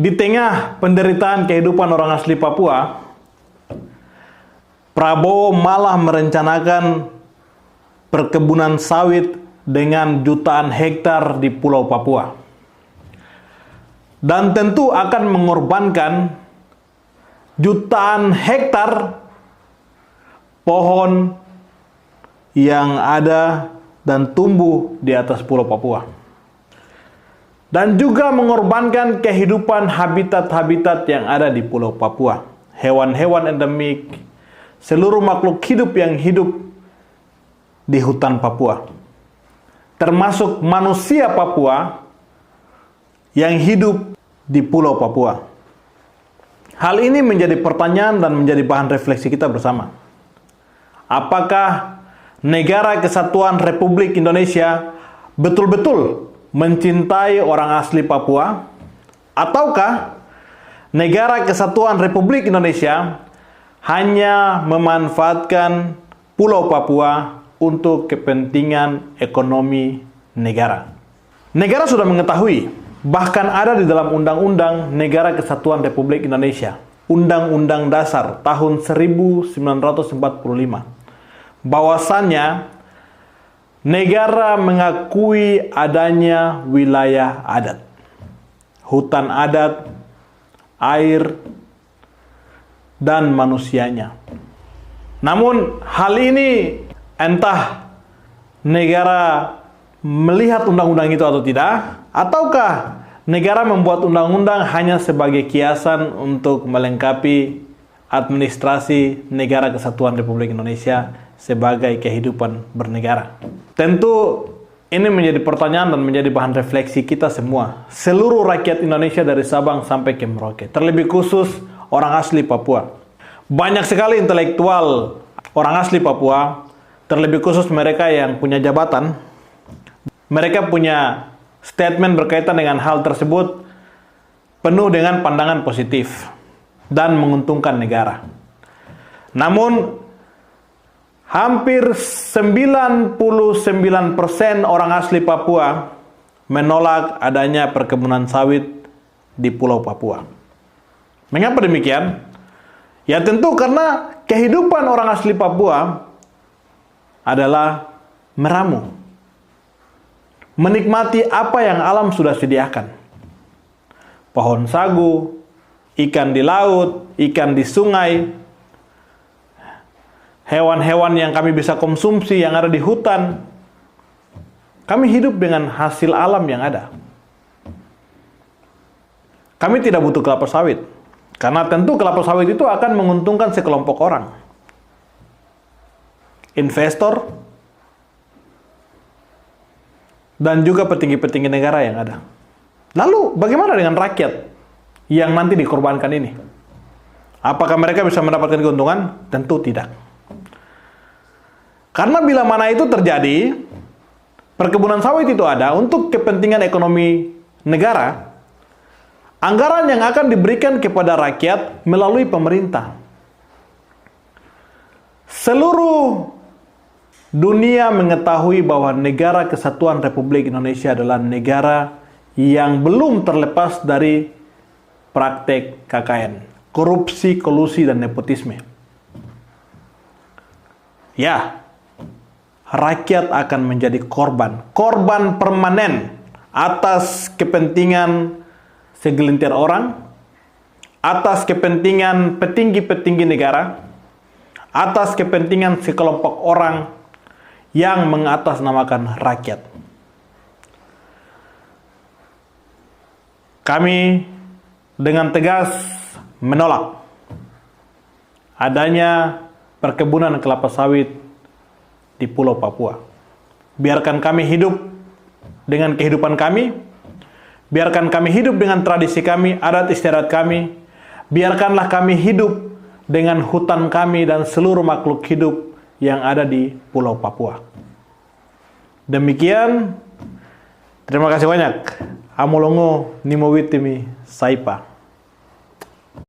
Di tengah penderitaan kehidupan orang asli Papua, Prabowo malah merencanakan perkebunan sawit dengan jutaan hektar di Pulau Papua. Dan tentu akan mengorbankan jutaan hektar pohon yang ada dan tumbuh di atas Pulau Papua. Dan juga mengorbankan kehidupan habitat-habitat yang ada di Pulau Papua. Hewan-hewan endemik, seluruh makhluk hidup yang hidup di hutan Papua. Termasuk manusia Papua yang hidup di Pulau Papua. Hal ini menjadi pertanyaan dan menjadi bahan refleksi kita bersama. Apakah Negara Kesatuan Republik Indonesia betul-betul mencintai orang asli Papua? Ataukah Negara Kesatuan Republik Indonesia hanya memanfaatkan Pulau Papua untuk kepentingan ekonomi negara? Negara sudah mengetahui, bahkan ada di dalam Undang-Undang Negara Kesatuan Republik Indonesia, Undang-Undang Dasar tahun 1945, bahwasannya negara mengakui adanya wilayah adat, hutan adat, air, dan manusianya. Namun hal ini entah negara melihat undang-undang itu atau tidak, ataukah negara membuat undang-undang hanya sebagai kiasan untuk melengkapi administrasi Negara Kesatuan Republik Indonesia sebagai kehidupan bernegara. Tentu ini menjadi pertanyaan dan menjadi bahan refleksi kita semua, seluruh rakyat Indonesia dari Sabang sampai ke Merauke, terlebih khusus orang asli Papua. Banyak sekali intelektual orang asli Papua, terlebih khusus mereka yang punya jabatan, mereka punya statement berkaitan dengan hal tersebut penuh dengan pandangan positif dan menguntungkan negara. Namun hampir 99% orang asli Papua menolak adanya perkebunan sawit di Pulau Papua. Mengapa demikian? Ya tentu karena kehidupan orang asli Papua adalah meramu, menikmati apa yang alam sudah sediakan. Pohon sagu, ikan di laut, ikan di sungai, hewan-hewan yang kami bisa konsumsi yang ada di hutan. Kami hidup dengan hasil alam yang ada. Kami tidak butuh kelapa sawit, karena tentu kelapa sawit itu akan menguntungkan sekelompok orang. Investor, dan juga petinggi-petinggi negara yang ada. Lalu bagaimana dengan rakyat yang nanti dikorbankan ini? Apakah mereka bisa mendapatkan keuntungan? Tentu tidak. Karena bila mana itu terjadi, perkebunan sawit itu ada untuk kepentingan ekonomi negara, anggaran yang akan diberikan kepada rakyat melalui pemerintah. Seluruh dunia mengetahui bahwa Negara Kesatuan Republik Indonesia adalah negara yang belum terlepas dari praktek KKN, korupsi, kolusi, dan nepotisme. Ya, rakyat akan menjadi korban permanen atas kepentingan segelintir orang, atas kepentingan petinggi-petinggi negara, atas kepentingan sekelompok orang yang mengatasnamakan rakyat. Kami dengan tegas menolak adanya perkebunan kelapa sawit di Pulau Papua. Biarkan kami hidup dengan kehidupan kami, biarkan kami hidup dengan tradisi kami, adat istiadat kami, biarkanlah kami hidup dengan hutan kami dan seluruh makhluk hidup yang ada di Pulau Papua. Demikian, terima kasih banyak. Amolongo nimowitimi saipa.